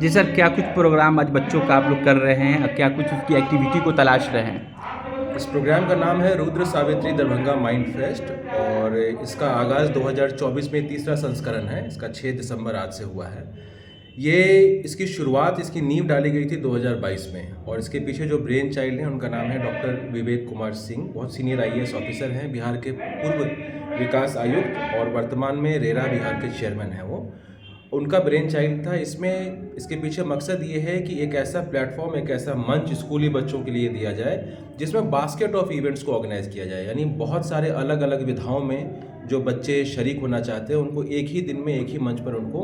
जी sir, क्या कुछ programme आज बच्चों का आप लोग कर रहे हैं और क्या कुछ उसकी एक्टिविटी को तलाश रहे हैं? इस प्रोग्राम का नाम है रुद्र सावित्री दरभंगा माइंड फेस्ट और इसका आगाज़ 2024 में तीसरा संस्करण है। इसका 6 दिसंबर आज से हुआ है। ये इसकी शुरुआत, इसकी नींव डाली गई थी 2022 में और इसके पीछे जो ब्रेन चाइल्ड हैं उनका नाम है डॉक्टर विवेक कुमार सिंह। बहुत सीनियर आईएएस ऑफिसर हैं, बिहार के पूर्व विकास आयुक्त और वर्तमान में रेरा बिहार के चेयरमैन हैं वो। उनका ब्रेन चाइल्ड था। इसमें इसके पीछे मकसद ये है कि एक ऐसा प्लेटफॉर्म, एक ऐसा मंच स्कूली बच्चों के लिए दिया जाए जिसमें बास्केट ऑफ इवेंट्स को ऑर्गेनाइज किया जाए। यानी बहुत सारे अलग अलग विधाओं में जो बच्चे शरीक होना चाहते हैं उनको एक ही दिन में एक ही मंच पर उनको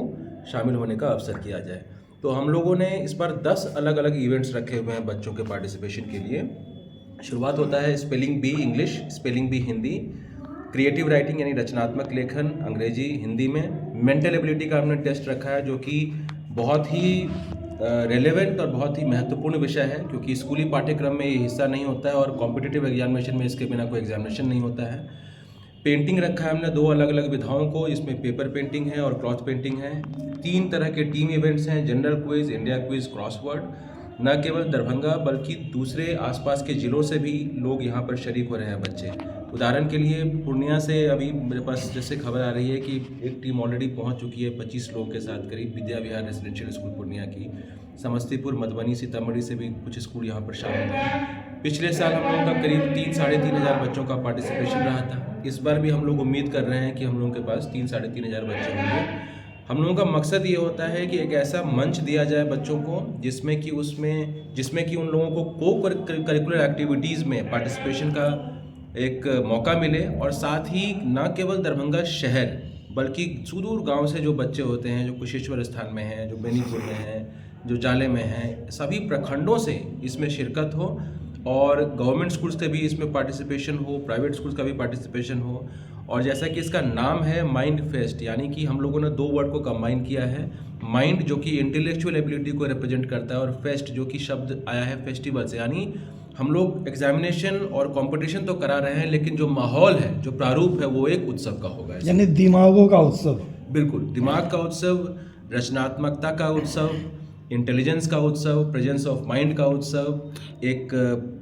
शामिल होने का अवसर किया जाए। तो हम लोगों ने इस बार 10 अलग अलग इवेंट्स रखे हुए हैं बच्चों के पार्टिसिपेशन के लिए। शुरुआत होता है spelling bee English, spelling bee Hindi, creative writing यानी रचनात्मक लेखन अंग्रेजी हिंदी में, मेंटल एबिलिटी का हमने टेस्ट रखा है जो कि बहुत ही रेलेवेंट और बहुत ही महत्वपूर्ण विषय है क्योंकि स्कूली पाठ्यक्रम में ये हिस्सा नहीं होता है और कॉम्पिटिटिव एग्जामिनेशन में इसके बिना कोई एग्जामिनेशन नहीं होता है। पेंटिंग रखा है हमने 2 अलग अलग विधाओं को, इसमें पेपर पेंटिंग है और क्लॉथ पेंटिंग है। 3 तरह के टीम इवेंट्स हैं, general quiz, India quiz, crossword. न केवल दरभंगा बल्कि दूसरे आसपास के ज़िलों से भी लोग यहाँ पर शरीक हो रहे हैं बच्चे। उदाहरण के लिए पूर्णिया से अभी मेरे पास जैसे खबर आ रही है कि एक टीम ऑलरेडी पहुँच चुकी है 25 लोगों के साथ, करीब विद्या विहार रेजिडेंशियल स्कूल पूर्णिया की। समस्तीपुर, मधुबनी, सीतामढ़ी से भी कुछ स्कूल यहाँ पर शामिल हैं। पिछले साल हम लोगों का करीब 3-3.5 हज़ार बच्चों का पार्टिसिपेशन रहा था। इस बार भी हम लोग उम्मीद कर रहे हैं कि हम लोगों के पास 3-3.5 हज़ार बच्चे होंगे। हम लोगों का मकसद ये होता है कि एक ऐसा मंच दिया जाए बच्चों को जिसमें कि उन लोगों को को करिकुलर एक्टिविटीज़ में पार्टिसिपेशन का एक मौका मिले और साथ ही न केवल दरभंगा शहर बल्कि सुदूर गांव से जो बच्चे होते हैं, जो कुशेश्वर स्थान में हैं, जो बेनीपुर में हैं, जो जाले में हैं, सभी प्रखंडों से इसमें शिरकत हो और गवर्नमेंट स्कूल्स के भी इसमें पार्टिसिपेशन हो, प्राइवेट स्कूल्स का भी पार्टिसिपेशन हो। और जैसा कि इसका नाम है माइंड फेस्ट, यानी कि हम लोगों ने 2 वर्ड को कंबाइन किया है। माइंड जो कि इंटेलेक्चुअल एबिलिटी को रिप्रेजेंट करता है और फेस्ट जो कि शब्द आया है फेस्टिवल से, यानी हम लोग एग्जामिनेशन और कंपटीशन तो करा रहे हैं लेकिन जो माहौल है, जो प्रारूप है, वो एक उत्सव का होगा। यानी दिमागों का उत्सव। बिल्कुल, दिमाग का उत्सव, रचनात्मकता का उत्सव, इंटेलिजेंस का उत्सव, प्रेजेंस ऑफ माइंड का उत्सव, एक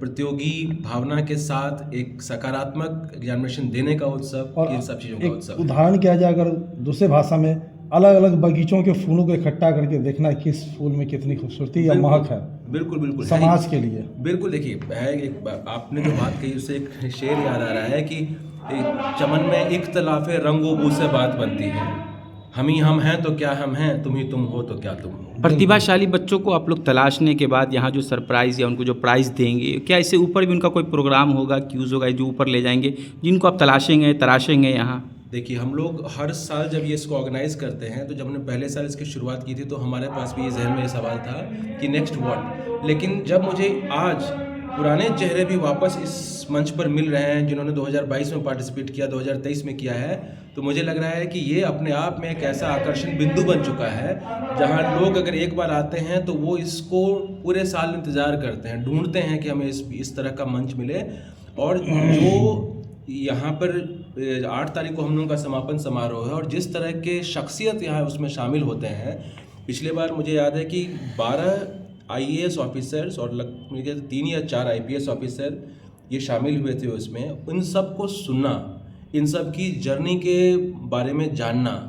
प्रतियोगी भावना के साथ एक सकारात्मक एग्जामिनेशन देने का उत्सव, और इन सब चीज़ों का उत्सव। उदाहरण किया जाए अगर दूसरे भाषा में, अलग अलग बगीचों के फूलों को इकट्ठा करके देखना किस फूल में कितनी खूबसूरती या महक है। बिल्कुल बिल्कुल समाज के लिए बिल्कुल। देखिए, आपने जो बात कही उससे एक शेर याद आ रहा है कि चमन में इख्तलाफे रंगो बू से बात बनती है, हम ही हम हैं तो क्या हम हैं, तुम ही तुम हो तो क्या तुम हो। प्रतिभाशाली बच्चों को आप लोग तलाशने के बाद यहाँ जो सरप्राइज़ या उनको जो प्राइज़ देंगे, क्या इससे ऊपर भी उनका कोई प्रोग्राम होगा, क्यूज़ होगा जो ऊपर ले जाएंगे जिनको आप तराशेंगे यहाँ? देखिए, हम लोग हर साल जब ये इसको ऑर्गेनाइज करते हैं तो जब हमने पहले साल इसकी शुरुआत की थी तो हमारे पास भी ये जहन में ये सवाल था कि नेक्स्ट व्हाट। लेकिन जब मुझे आज पुराने चेहरे भी वापस इस मंच पर मिल रहे हैं जिन्होंने 2022 में पार्टिसिपेट किया, 2023 में किया है, तो मुझे लग रहा है कि ये अपने आप में एक ऐसा आकर्षण बिंदु बन चुका है जहाँ लोग अगर एक बार आते हैं तो वो इसको पूरे साल इंतज़ार करते हैं, ढूंढते हैं कि हमें इस तरह का मंच मिले। और जो यहाँ पर 8 तारीख को हम लोगों का समापन समारोह है और जिस तरह के शख्सियत यहाँ उसमें शामिल होते हैं, पिछले बार मुझे याद है कि 12 आईएएस ऑफिसर्स और मुझे 3 या 4 आईपीएस ऑफिसर ये शामिल हुए थे उसमें। उन सब को सुनना, इन सब की जर्नी के बारे में जानना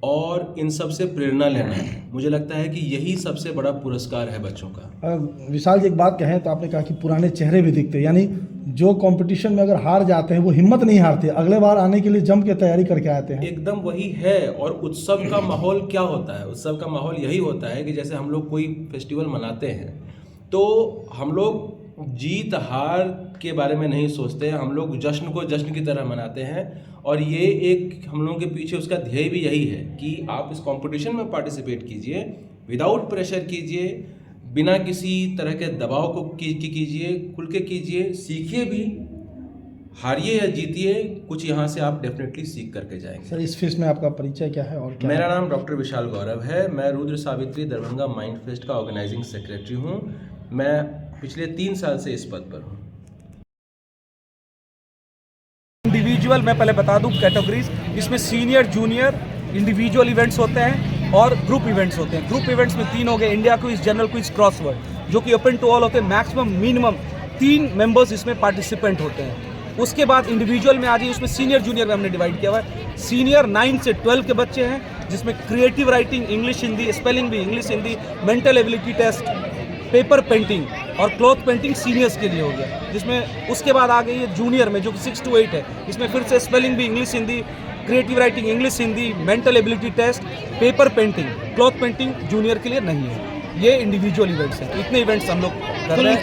और इन सब से प्रेरणा लेना, मुझे लगता है कि यही सबसे बड़ा पुरस्कार है बच्चों का। विशाल जी, एक बात कहें तो आपने कहा कि पुराने चेहरे भी दिखते, यानी जो कंपटीशन में अगर हार जाते हैं वो हिम्मत नहीं हारते, अगले बार आने के लिए जम के तैयारी करके आते हैं। एकदम वही है। और उत्सव का माहौल क्या होता है? उत्सव का माहौल यही होता है कि जैसे हम लोग कोई फेस्टिवल मनाते हैं तो हम लोग जीत हार के बारे में नहीं सोचते हैं, हम लोग जश्न को जश्न की तरह मनाते हैं। और ये एक हम लोगों के पीछे उसका ध्येय भी यही है कि आप इस कंपटीशन में पार्टिसिपेट कीजिए, विदाउट प्रेशर कीजिए, बिना किसी तरह के दबाव को कीजिए, खुल के कीजिए, सीखिए भी, हारिए या जीतिए, कुछ यहाँ से आप डेफिनेटली सीख करके जाएंगे। सर, इस फेस्ट में आपका परिचय क्या है? और क्या मेरा नाम डॉक्टर विशाल गौरव है। मैं रुद्र सावित्री दरभंगा माइंड फेस्ट का ऑर्गेनाइजिंग सेक्रेटरी हूँ। मैं पिछले 3 साल से इस पद पर हूँ। इंडिविजुअल मैं पहले बता दूं कैटेगरीज, इसमें सीनियर जूनियर इंडिविजुअल इवेंट्स होते हैं, और ग्रुप इवेंट्स होते हैं। ग्रुप इवेंट्स में 3 हो गए, India quiz, general quiz, crossword, जो कि ओपन टू ऑल होते हैं। मैक्सिमम मिनिमम 3 मेंबर्स इसमें पार्टिसिपेंट होते हैं। उसके बाद इंडिविजुअल में आ जाइए, उसमें सीनियर जूनियर में हमने डिवाइड किया हुआ है। सीनियर 9 से 12 के बच्चे हैं, जिसमें creative writing, English Hindi, spelling भी English Hindi, mental ability test, paper painting और क्लॉथ पेंटिंग सीनियर्स के लिए हो गया। जिसमें उसके बाद आ गई है जूनियर में, जो कि 6 to 8 है। इसमें फिर से स्पेलिंग भी English Hindi, creative writing English Hindi, mental ability test, paper painting, cloth painting junior के लिए नहीं है। ये इंडिविजुअल इवेंट्स हैं। इतने इवेंट्स हम लोग कर रहे हैं।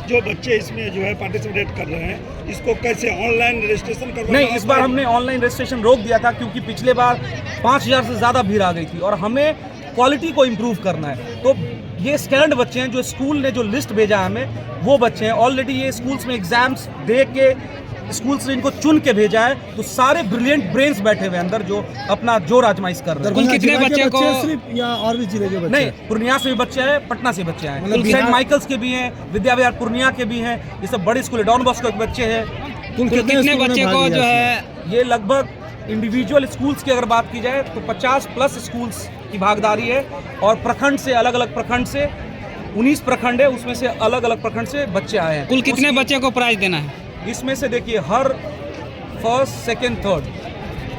जो बच्चे इसमें जो है पार्टिसिपेट कर रहे हैं, इसको कैसे ऑनलाइन रजिस्ट्रेशन करवाना? नहीं, इस बार हमने ऑनलाइन रजिस्ट्रेशन रोक दिया था, क्योंकि पिछले बार 5000 से ज़्यादा भीड़ आ गई थी और हमें क्वालिटी को इम्प्रूव करना है। तो ये स्कैंड बच्चे हैं, जो स्कूल ने जो लिस्ट भेजा है हमें, वो बच्चे हैं। ऑलरेडी ये स्कूल्स में एग्जाम्स दे के स्कूल्स ने इनको चुन के भेजा है। तो सारे ब्रिलियंट ब्रेन्स बैठे हुए अंदर, जो अपना जोर आजमाइश कर रहे हैं। कुल कितने बच्चे को सिर्फ, या और भी जिले के बच्चे? नहीं, पूर्णिया से भी बच्चे हैं, पटना से बच्चे हैं, मतलब सेंट माइकल्स के भी हैं, विद्या विहार पूर्णिया के भी हैं। ये सब बड़े स्कूल है, डॉन बॉस्को के बच्चे हैं। कुल कितने बच्चे को जो है? ये लगभग इंडिविजुअल स्कूल्स की अगर बात की जाए तो 50+ स्कूल्स की भागीदारी है। और प्रखंड से, अलग अलग प्रखंड से 19 प्रखंड है, उसमें से अलग अलग प्रखंड से बच्चे आए हैं। कुल कितने बच्चे को प्राइज देना है? इसमें से देखिए, हर first, second,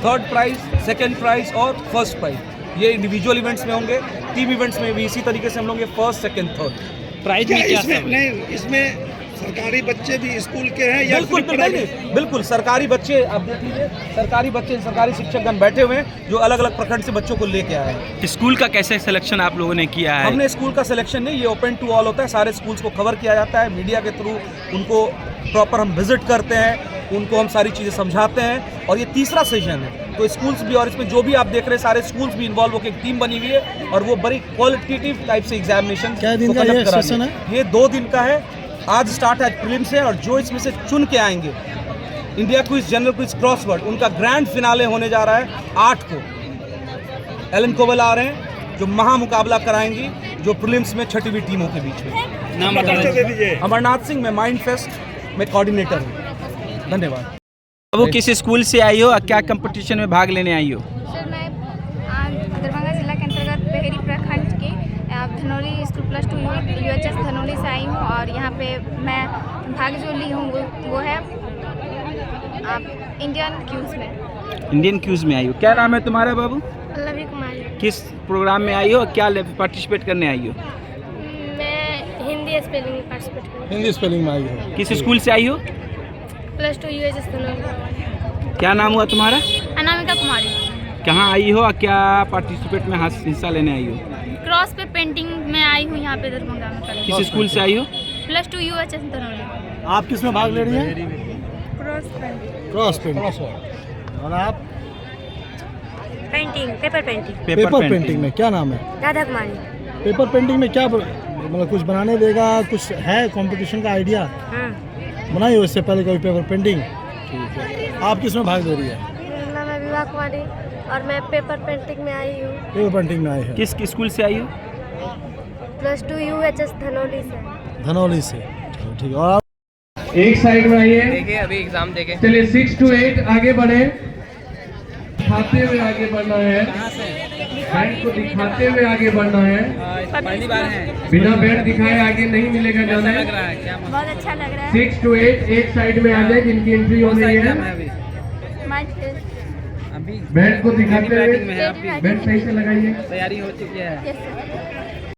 third prize, second prize और फर्स्ट प्राइज ये इंडिविजुअल इवेंट्स में होंगे। टीम इवेंट्स में भी इसी तरीके से हम लोग फर्स्ट, सेकंड, थर्ड प्राइज में क्या इसमें नहीं, इसमें सरकारी बच्चे भी स्कूल के हैं या बिल्कुल बिल्कुल सरकारी बच्चे। आप देख लीजिए, सरकारी बच्चे, सरकारी शिक्षकगण बैठे हुए हैं, जो अलग अलग प्रखंड से बच्चों को लेके आए हैं। स्कूल का कैसे सिलेक्शन आप लोगों ने किया है? हमने स्कूल का सिलेक्शन नहीं, ये ओपन टू ऑल होता है। सारे स्कूल्स को कवर किया जाता है मीडिया के थ्रू। उनको प्रॉपर हम विजिट करते हैं, उनको हम सारी चीज़ें समझाते हैं। और ये तीसरा सेशन है, तो स्कूल्स भी, और इसमें जो भी आप देख रहे हैं सारे स्कूल्स भी इन्वॉल्व होकर एक टीम बनी हुई है। और वो बड़ी क्वालिटेटिव टाइप से एग्जामिनेशन क्या दिन का ये सेशन है? ये 2 दिन का है। आज स्टार्ट है प्रीलिम्स है, और जो इसमें से चुन के आएंगे India quiz, general quiz, crossword, उनका ग्रैंड फिनाले होने जा रहा है 8 को। एलन कोवल आ रहे हैं, जो महामुकाबला कराएंगी, जो प्रीलिम्स में 6वीं टीमों के बीच में। नाम बता दीजिए। अमरनाथ सिंह, मैं माइंड फेस्ट में कोऑर्डिनेटर हूँ। धन्यवाद। वो किस स्कूल से आई हो और क्या कंपटीशन में भाग लेने आई हो? सर, मैं दरभंगा जिला के अंतर्गत बहेरी प्रखंड के धनौली स्कूल +2 UHS धनौली से आई हूँ। और यहाँ पे मैं भाग जो ली हूँ वो है इंडियन क्यूज में। इंडियन क्यूज में आई हो। क्या नाम है तुम्हारा बाबू? पल्लवी कुमारी। किस प्रोग्राम में आई हो और क्या पार्टिसिपेट करने आई हो? मैं हिंदी स्पेलिंग में पार्टिसिपेट करूँ। हिंदी स्पेलिंग में आई हो। किस स्कूल से आई हो? +2 UHS धनौली। क्या नाम हुआ तुम्हारा? अनामिका कुमारी। कहाँ आई हो और क्या पार्टिसिपेट में हिस्सा लेने आई हो? क्रॉस पे पेंटिंग में आई हूँ यहाँ पे दरभंगा में। किस स्कूल से आई हो? +2 UHS धनौली। आप किस में भाग ले रही हैं? Cross painting. Cross painting. और आप? Painting, paper painting. Paper painting में क्या नाम है? राधा कुमारी। पेपर पेंटिंग में क्या मतलब कुछ बनाने देगा, कुछ है कंपटीशन का आइडिया? हाँ। बनाई हो इससे पहले कभी पेपर पेंटिंग? ठीक है। आप किस में भाग ले रही है? मैं विवाह कुमारी और मैं पेपर पेंटिंग में आई हूँ। पेपर पेंटिंग में आई है। किस स्कूल से आई हो? +2 UHS धनौली से। धनौली से। चलो ठीक है। और आप? एक साइड में आइए। देखिए अभी एग्जाम देखे। चलिए 6 to 8 आगे बढ़े। दिखाते हुए आगे बढ़ना है, बैंड को दिखाते हुए आगे बढ़ना है। पहली बार है। बिना बैंड दिखाए आगे नहीं मिलेगा जाने। बहुत अच्छा लग रहा है। 6 to 8 एक साइड में आ जाए, जिनकी एंट्री हो रही है। अभी बैंड को दिखाते हुए में है, बैंड सही से लगाइए। तैयारी हो चुकी है। Yes sir.